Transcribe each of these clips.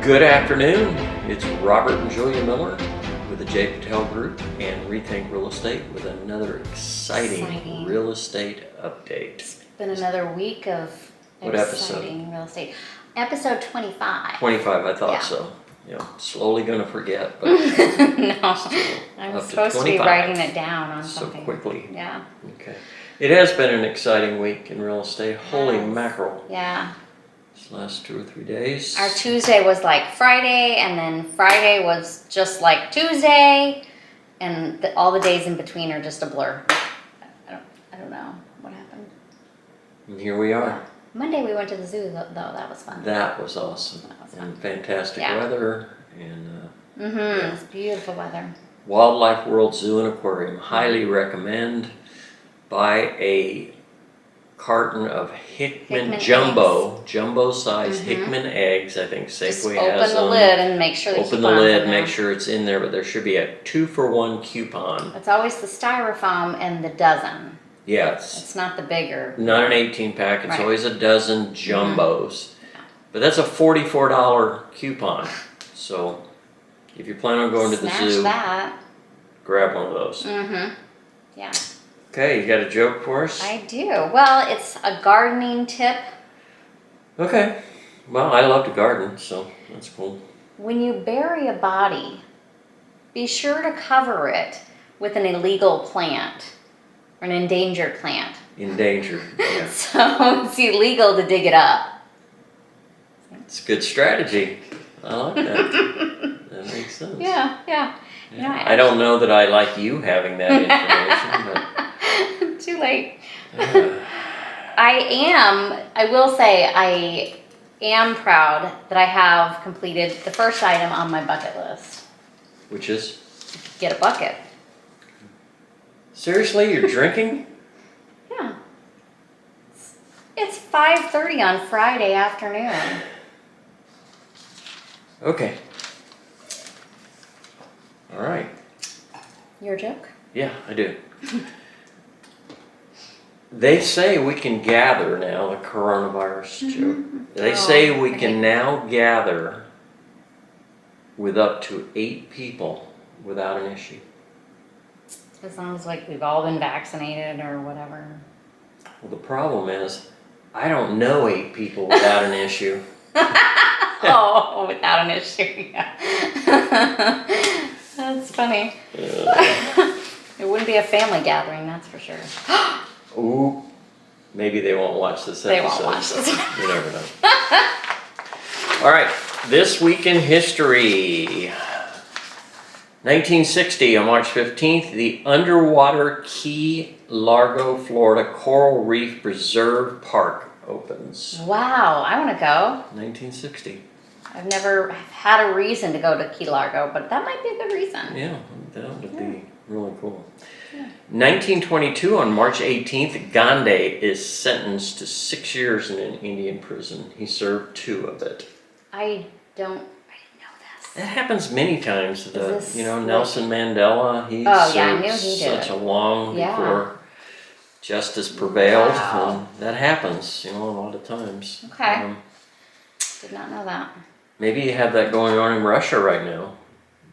Good afternoon. It's Robert and Julia Miller with the J. Patel Group and Rethink Real Estate with another exciting real estate update. It's been another week of What exciting real estate. Episode 25. 25, I thought Yeah. so. Yeah, slowly going to forget, but No, I'm up to supposed to be 25. writing it down on so something. quickly. Yeah. Okay. It has been an exciting week in real estate. Holy Yes. mackerel. Yeah. These last 2 or 3 days. Our Tuesday was like Friday, and then Friday was just like Tuesday, and all the days in between are just a blur. I don't know what happened. And here we are. Yeah. Monday we went to the zoo, though. That was fun. That was awesome. That was And fun. fantastic Yeah. weather. And It was beautiful weather. Wildlife World Zoo and Aquarium. Highly recommend. Buy a carton of Hickman jumbo size Hickman eggs. I think Just Safeway open has the them. lid and make sure Open the lid, make sure it's in there, but there should be a 2-for-1 coupon. It's always the styrofoam and the dozen. Yes. It's not the bigger. Not an 18-pack, it's Right. always a dozen jumbos. But that's a $44 coupon. So if you plan on going to the Smash zoo, that. grab one of those. Yeah, Okay, you got a joke for us? I do. Well, it's a gardening tip. Okay. Well, I love to garden, so that's cool. When you bury a body, be sure to cover it with an illegal plant or an endangered plant. Endangered. Yeah. So it's illegal to dig it up. It's a good strategy. I like that. That makes sense. Yeah. Yeah. You know, I don't know that I like you having that information, Too late. but I will say, I am proud that I have completed the first item on my bucket list. which is? Get a bucket. Seriously, you're drinking? Yeah. It's 5:30 on Friday afternoon. Okay. All right. Your joke? Yeah, I do. They say we can gather now, the coronavirus joke. They say we can now gather with up to 8 people without an issue. As long as like we've all been vaccinated or whatever. Well, the problem is, I don't know 8 people without an issue. Oh, without an issue, yeah. That's funny. It wouldn't be a family gathering, that's for sure. Ooh, maybe they won't watch this episode. They won't watch this. You never know. All right, this week in history. 1960, on March 15th, the underwater Key Largo, Florida Coral Reef Preserve Park opens. Wow, I want to go. 1960. I've never had a reason to go to Key Largo, but that might be a good reason. Yeah, that would be really cool. 1922, on March 18th, Gandhi is sentenced to 6 years in an Indian prison. He served 2 of it. I didn't know this. That happens many times. this Nelson Mandela, he Oh, yeah, I served knew he did. such a long Yeah. before justice prevailed. Wow. And that happens, a lot of times. Okay. Did not know that. Maybe you have that going on in Russia right now.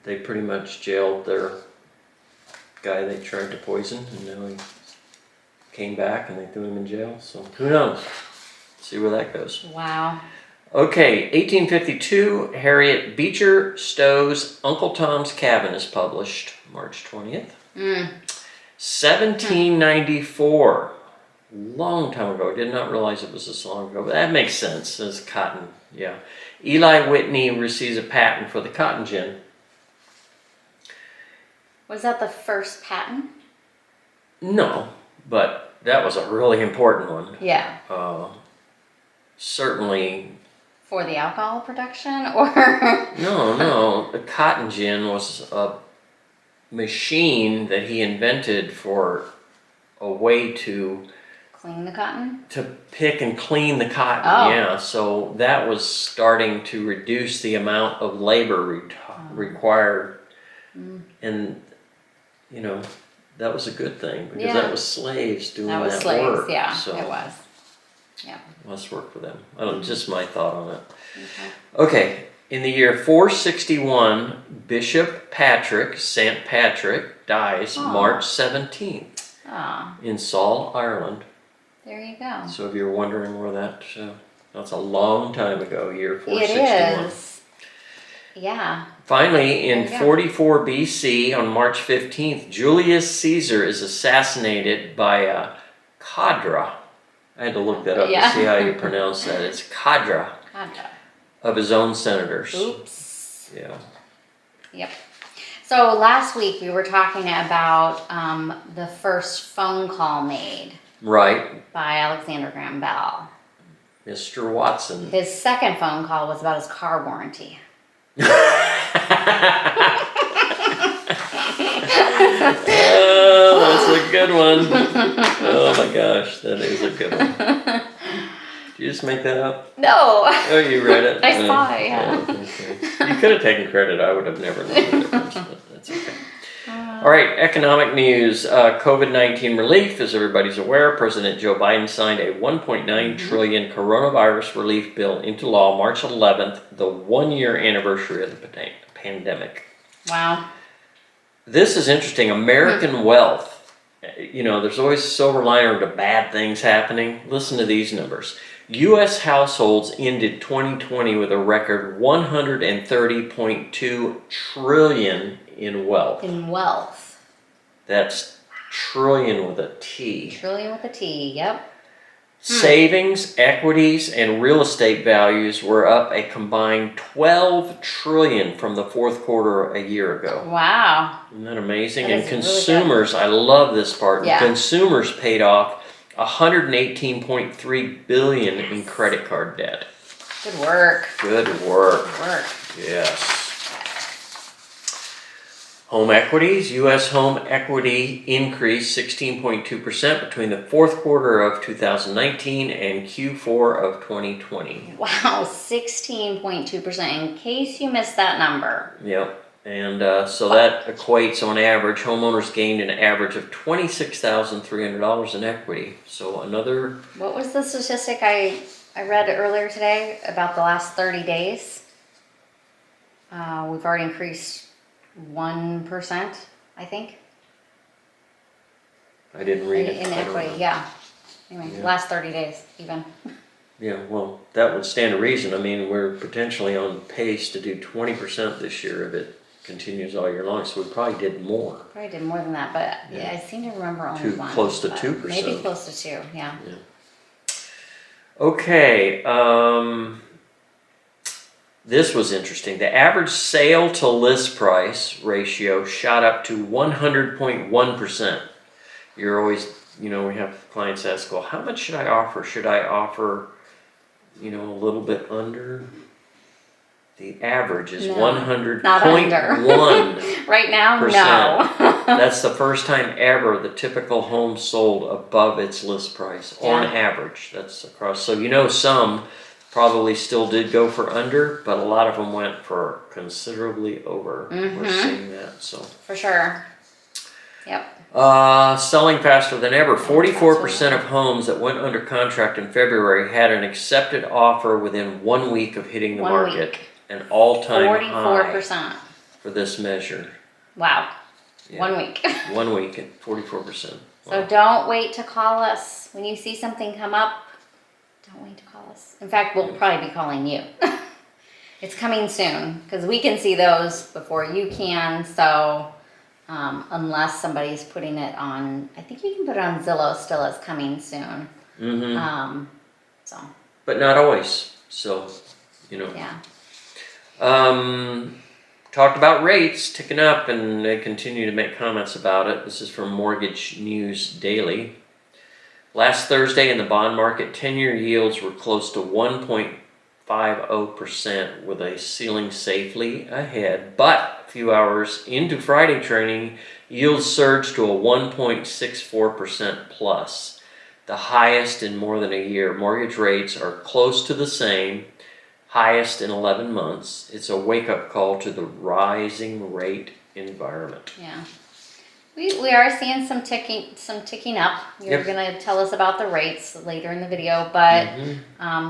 They pretty much jailed their guy they tried to poison, and now he came back and they threw him in jail. So who knows? See where that goes. Wow. Okay, 1852, Harriet Beecher Stowe's Uncle Tom's Cabin is published, March 20th. 1794, long time ago. Did not realize it was this long ago, but that makes sense as cotton, yeah. Eli Whitney receives a patent for the cotton gin. Was that the first patent? No, but that was a really important one. Yeah. Certainly. For the alcohol production, or? No, the cotton gin was a machine that he invented for a way to Clean the cotton? to pick and clean the cotton. Oh. Yeah, so that was starting to reduce the amount of labor required. And that was a good thing, because that was slaves doing that, That was slaves, work. yeah, So it was. Yeah. must work for them. I don't, just my thought on it. Okay. Okay, In the year 461, Bishop Patrick, St. Patrick, dies March 17th in Saul, Ireland. There you go. So if you're wondering where that's a long time ago, year 461. It is. Yeah. Finally, in 44 BC, on March 15th, Julius Caesar is assassinated by a cadre. I had to look that up to see how you pronounce that. It's cadre. Of his own senators. Oops. Yeah. Yep. So last week we were talking about the first phone call made. Right. By Alexander Graham Bell. Mr. Watson. His second phone call was about his car warranty. Oh, that's a good one. Oh my gosh, that is a good one. Did you just make that up? No. Oh, you read it? I saw it, yeah. Oh, okay. You could have taken credit. I would have never known the difference, but that's okay. All right, economic news. COVID-19 relief, as everybody's aware, President Joe Biden signed a $1.9 trillion coronavirus relief bill into law March 11th, the 1-year anniversary of the pandemic. Wow. This is interesting. American wealth. You know, there's always a silver liner to bad things happening. Listen to these numbers. U.S. households ended 2020 with a record $130.2 trillion in wealth. In wealth. That's trillion with a T. Trillion with a T, yep. Savings, equities, and real estate values were up a combined $12 trillion from the fourth quarter a year ago. Wow. Isn't that amazing? That And is consumers, really, I love this part. Yeah. Consumers paid off $118.3 billion in credit card debt. Good work. Good work. Good work. Yes. Home equities. U.S. home equity increased 16.2% between the fourth quarter of 2019 and Q4 of 2020. Wow, 16.2%. In case you missed that number. Yep. And so that equates, on average, homeowners gained an average of $26,300 in equity. So another... What was the statistic I read earlier today about the last 30 days? We've already increased 1%, I think. I didn't read it. In equity, yeah. Anyway, yeah. Last 30 days, even. Yeah, well, that would stand to reason. I mean, we're potentially on pace to do 20% this year if it continues all year long, so we probably did more. Probably did more than that, but yeah, I seem to remember only one. Close to 2%. Maybe close to 2, yeah. Okay, this was interesting. The average sale to list price ratio shot up to 100.1%. You're always, you know, we have clients ask, well, how much should I offer? Should I offer, you know, a little bit under? The average is 100.1%. Right now, no. That's the first time ever the typical home sold above its list price, on average. That's across. So, you know, some probably still did go for under, but a lot of them went for considerably over. We're seeing that, so. For sure. Yep. Selling faster than ever. 44% of homes that went under contract in February had an accepted offer within 1 week of hitting the market. An all-time high for this measure. Wow. Yeah. 1 week. 1 week at 44%. Wow. So don't wait to call us. When you see something come up, don't wait to call us. In fact, we'll probably be calling you. It's coming soon because we can see those before you can. So unless somebody's putting it on, I think you can put it on Zillow still as coming soon. So. But not always. So, you know. Yeah. Talked about rates ticking up, and they continue to make comments about it. This is from Mortgage News Daily. Last Thursday in the bond market, 10-year yields were close to 1.50% with a ceiling safely ahead. But a few hours into Friday trading, yields surged to a 1.64% plus, the highest in more than a year. Mortgage rates are close to the same, highest in 11 months. It's a wake-up call to the rising rate environment. Yeah. We are seeing some ticking up. You're going to tell us about the rates later in the video, but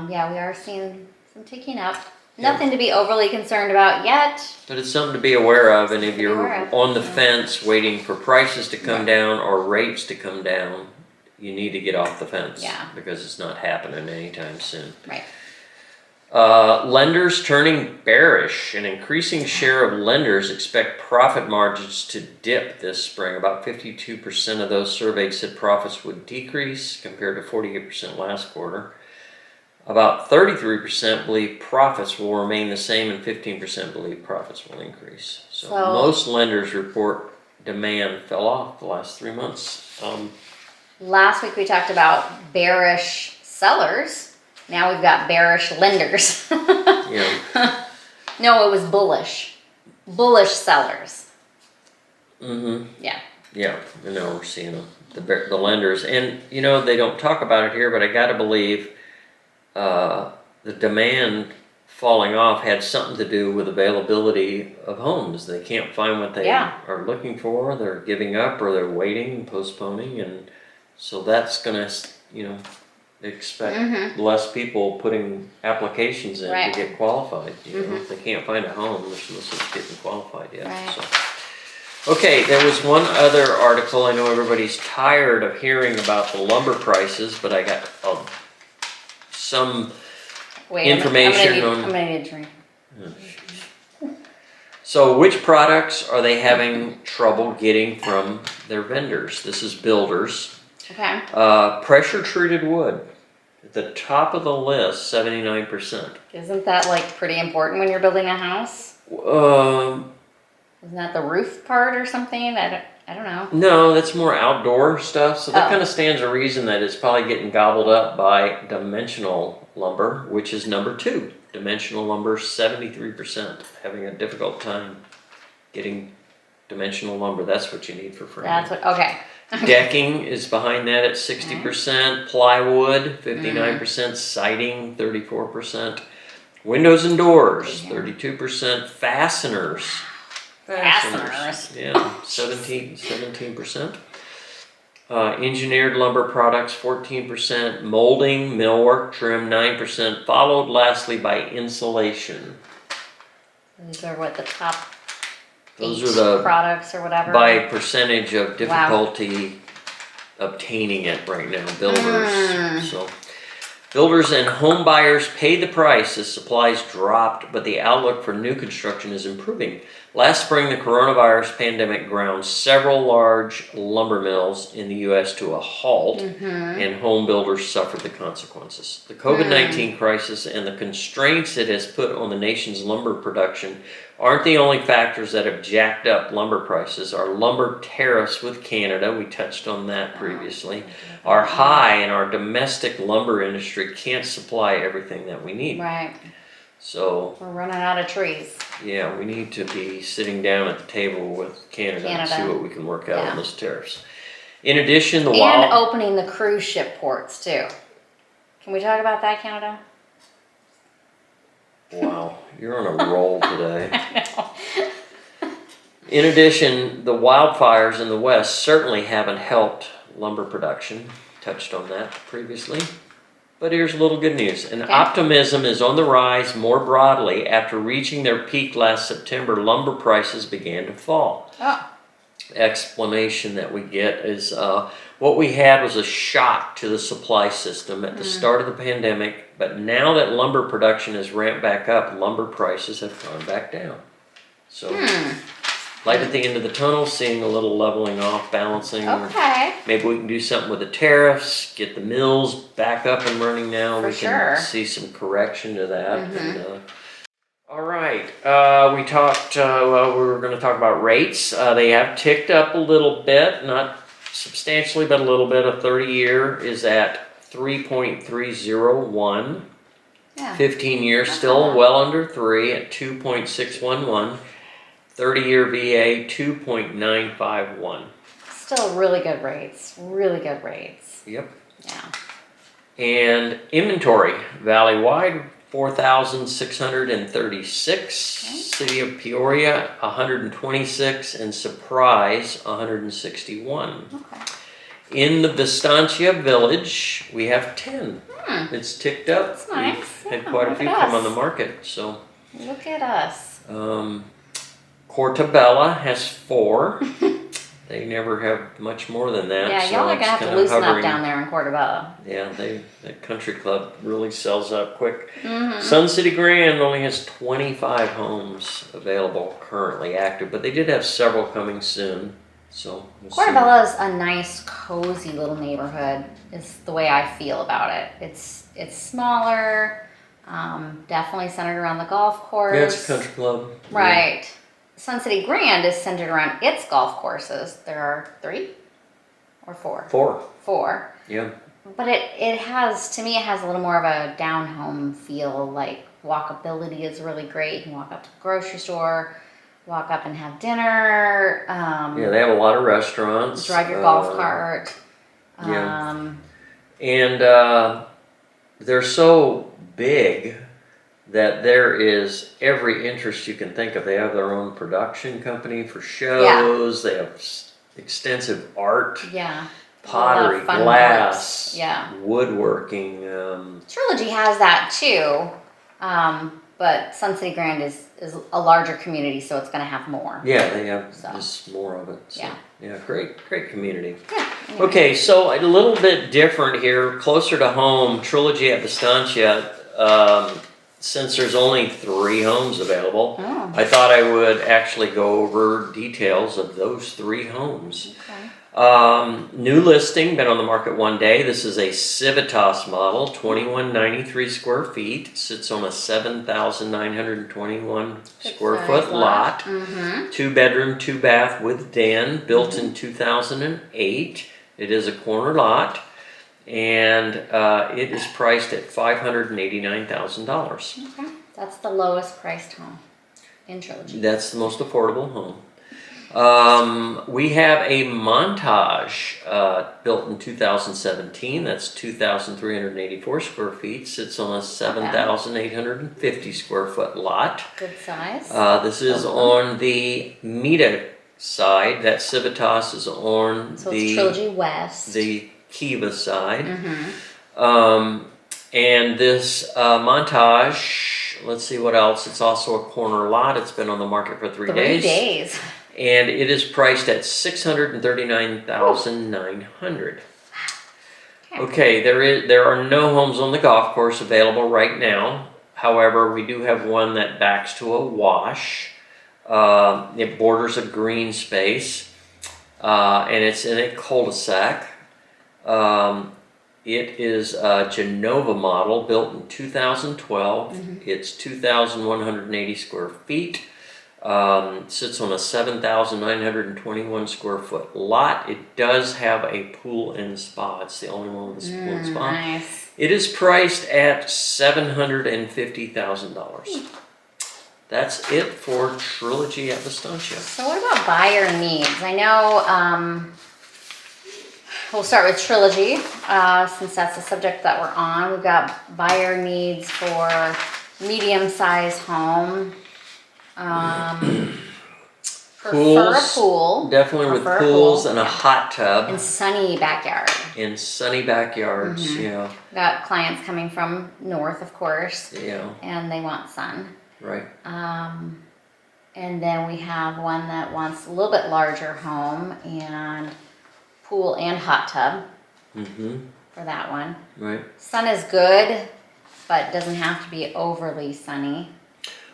yeah, we are seeing some ticking up. Nothing to be overly concerned about yet. But it's something to be aware of, and if Be you're aware of, on the yeah. fence waiting for prices to come down or rates to come down, you need to get off the fence. Yeah. Because it's not happening anytime soon. Right. Lenders turning bearish. An increasing share of lenders expect profit margins to dip this spring. About 52% of those surveyed said profits would decrease compared to 48% last quarter. About 33% believe profits will remain the same and 15% believe profits will increase. So most lenders report demand fell off the last 3 months. Last week we talked about bearish sellers. Now we've got bearish lenders. Yeah. No, it was bullish. Bullish sellers. Mm-hmm. Yeah. Yeah, I know we're seeing them. The lenders. And, you know, they don't talk about it here, but I got to believe the demand falling off had something to do with availability of homes. They can't find what they are looking for. They're giving up or they're waiting, postponing. And so that's going to, you know, expect less people putting applications in to get qualified. You know, if they can't find a home, there's no such getting qualified yet. Right. So. Okay, there was one other article. I know everybody's tired of hearing about the lumber prices, but I got some information on. I'm gonna need a drink. So, which products are they having trouble getting from their vendors? This is builders. Okay. Pressure treated wood at the top of the list, 79%. Isn't that like pretty important when you're building a house? Isn't that the roof part or something? I don't know. No, that's more outdoor stuff. So that kind of stands a reason that it's probably getting gobbled up by dimensional lumber, which is number 2. Dimensional lumber, 73%, having a difficult time getting dimensional lumber. That's what you need for framing. That's what. Okay. Decking is behind that at 60%. Plywood, 59%. Siding, 34%. Windows and doors, 32%. Fasteners. Yeah, 17%. Engineered lumber products, 14%. Molding, millwork, trim, 9%. Followed lastly by insulation. These are what the top Those 8 are the products or whatever. by percentage of difficulty obtaining it right now. Builders. So builders and home buyers paid the price as supplies dropped, but the outlook for new construction is improving. Last spring, the coronavirus pandemic ground several large lumber mills in the U.S. to a halt, and home builders suffered the consequences. The COVID-19 crisis and the constraints it has put on the nation's lumber production aren't the only factors that have jacked up lumber prices. Our lumber tariffs with Canada, we touched on that previously, are high, and our domestic lumber industry can't supply everything that we need. Right. So we're running out of trees. Yeah, we need to be sitting down at the table with Canada. And see what we can work out on those tariffs. In addition, and opening the cruise ship ports too. Can we talk about that, Canada? Wow, you're on a roll today. In addition, the wildfires in the West certainly haven't helped lumber production. Touched on that previously. But here's a little good news. And optimism is on the rise more broadly. After reaching their peak last September, lumber prices began to fall. Explanation that we get is what we had was a shock to the supply system at the start of the pandemic, but now that lumber production has ramped back up, lumber prices have gone back down. So light at the end of the tunnel, seeing a little leveling off, balancing. Okay. Maybe we can do something with the tariffs, get the mills back up and running now. For we sure. can see some correction to that. And, all right, we talked, well, we were going to talk about rates. They have ticked up a little bit, not substantially, but a little bit. A 30-year is at 3.301. 15 years still well under 3 at 2.611. 30-year VA, 2.951. Still really good rates. Really good rates. Yep. Yeah. And inventory, valley-wide, 4,636. City of Peoria, 126. And Surprise, 161. Okay. In the Vistancia Village, we have 10. It's ticked up. That's nice. We've had quite a few come on the market, so Look at us. Cortabella has 4. They never have much more than that. Yeah, so y'all are it's gonna have to kinda loosen up hovering. down there in Portobello. Yeah, that country club really sells out quick. Mm-hmm. Sun City Grand only has 25 homes available currently active, but they did have several coming soon. So we'll see. Portobello is a nice, cozy little neighborhood. Is the way I feel about it. It's smaller, definitely centered around the golf course. Yeah, it's a country club. Right. Sun City Grand is centered around its golf courses. There are 3 or 4. 4. 4. Yeah. But it has, to me, it has a little more of a down home feel. Like walkability is really great. You can walk up to the grocery store, walk up and have dinner. Yeah, they have a lot of restaurants. Drive your golf cart. Yeah. And they're so big that there is every interest you can think of. They have their own production company for shows. They have extensive art, Yeah. pottery, fun glass, Yeah. woodworking. Trilogy has that too, but Sun City Grand is a larger community, so it's going to have more. Yeah, they have So. just more of it. So, Yeah. Yeah, great community. Yeah. Anyway. Okay, so a little bit different here, closer to home, Trilogy at Vistancia. Since there's only 3 homes available, Oh. I thought I would actually go over details of those 3 homes. Okay. New listing, been on the market 1 day. This is a Civitas model, 2193 square feet. Sits on a 7,921 square foot lot. Mm-hmm. 2 bedroom, 2 bath with den, built in 2008. It is a corner lot, and it is priced at $589,000. Okay. That's the lowest priced home in Trilogy. That's the most affordable home. We have a Montage built in 2017. That's 2,384 square feet. Sits on a 7,850 square foot lot. Good size. This is on the Mita side. That Civitas is on So it's Trilogy West. the Kiva side. Mm-hmm. And this Montage, let's see what else. It's also a corner lot. It's been on the market for 3 days. 3 days. And it is priced at $639,900. Okay, there are no homes on the golf course available right now. However, we do have one that backs to a wash. It borders a green space, and it's in a cul-de-sac. It is a Genova model built in 2012. Mm-hmm. It's 2,180 square feet. Sits on a 7,921 square foot lot. It does have a pool and spa. It's the only one with a pool and spa. Nice. It is priced at $750,000. That's it for Trilogy at Vistancia. So what about buyer needs? I know we'll start with Trilogy since that's the subject that we're on. We've got buyer needs for medium-sized home. Prefer a pool. Definitely with Prefer a pools pool, and a yeah. hot tub. And sunny backyard. In sunny backyards, yeah. Got clients coming from north, of course. Yeah, And they want sun. right. And then we have one that wants a little bit larger home and pool and hot tub for that one. Right. Sun is good, but doesn't have to be overly sunny.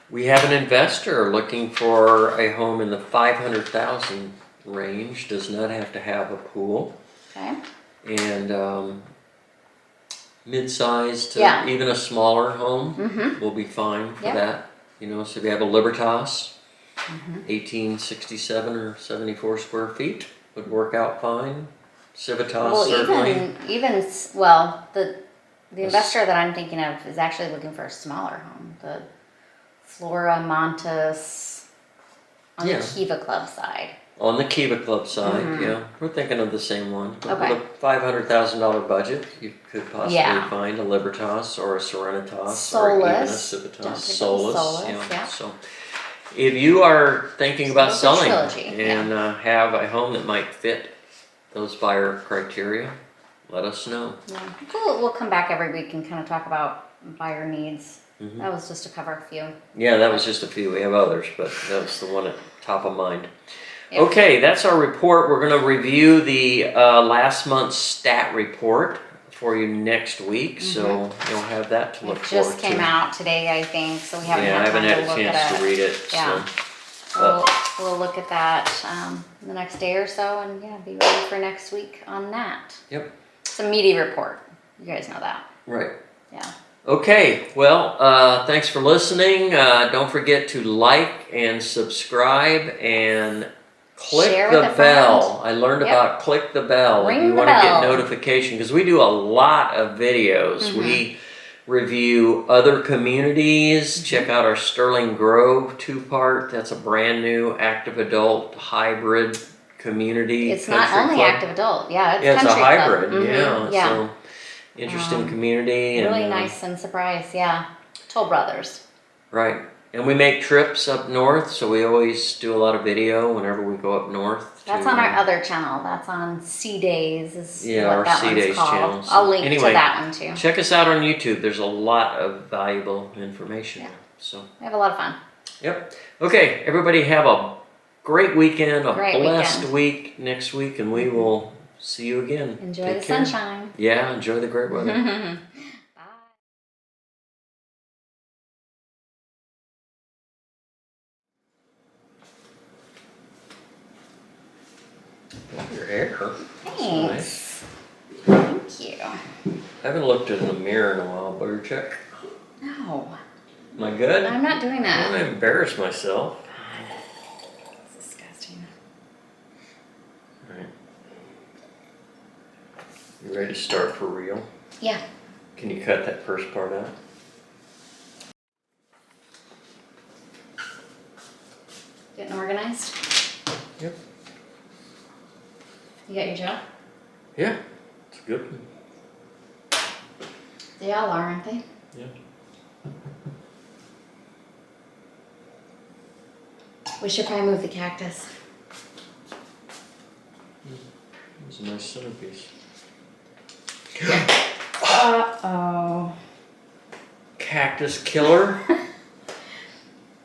We have an investor looking for a home in the $500,000 range. Does not have to have a pool. Okay. And mid-sized, Yeah. even a smaller home will be fine for Yep. that. You know, so if you have a Libertas, 1867 or 74 square feet would work out fine. Civitas Well, certainly. the investor that I'm thinking of is actually looking for a smaller home. The Flora Montes on Yeah. the Kiva Club side. On the Kiva Club side, yeah. We're thinking of the same one. But Okay. with a $500,000 budget, you could possibly Yeah. find a Libertas or a Serenitas or even a Solus. Civitas. Don't forget Solus, Solus, yeah. yeah. So if you are thinking about Look at selling Trilogy, and have a home that might fit those buyer criteria, let us know. Yeah. We'll come back every week and kind of talk about buyer needs Mhm. That was just to cover a few. Yeah, that was just a few. We have others, but that was the one at top of mind. Yep. Okay, that's our report. We're going to review the last month's stat report for you next week, so you'll have that to look It forward just to. came out today, I think, so we haven't Yeah, I had haven't time had to a look chance at to it. read it. Yeah. So. We'll look at that the next day or so, and yeah, be ready for next week on that. Yep. It's a meaty report. You guys know that. Right. Yeah. Okay, well, thanks for listening. Don't forget to like and subscribe and click Share the with a bell. friend. I learned Yep. about click the bell if Ring you the want to get bell. notification, because we do a lot of videos. We review other communities. Check out our Sterling Grove 2-part. That's a brand new active adult hybrid community. It's not country only club. active adult. Yeah, it's Yeah, it's a country hybrid. club. Yeah, Yeah. so interesting community. Really and, nice and surprised. Yeah. Toll Brothers. Right. And we make trips up north, so we always do a lot of video whenever we go up north. That's on our other channel. That's on Sea Days is Yeah, what our that Sea one's Days called. channel. So I'll link anyway, to that one too. Check us out on YouTube. There's a lot of valuable information. Yeah. So. We have a lot of fun. Yep. Okay, everybody have a great weekend, a Great blessed week next week, and we will see you again. Enjoy Take the care. sunshine. Yeah, enjoy the great weather. Bye. Your hair. Thanks. Thank you. I haven't looked in the mirror in a while. Butter check. No, Am I good? I'm not doing I that. want to embarrass myself. It's disgusting. Alright. You ready to start for real? Yeah. Can you cut that first part out? Getting organized. Yep. You got your job? Yeah, it's a good one. They all are, aren't they? Yeah. We should probably move the cactus. It's a nice centerpiece. Uh-oh. Cactus killer?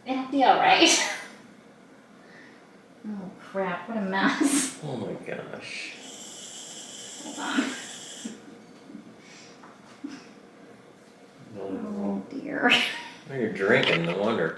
It'll be alright. Oh crap, what a mess. Oh my gosh. Hold on. No. Oh dear. Oh, you're drinking, no wonder.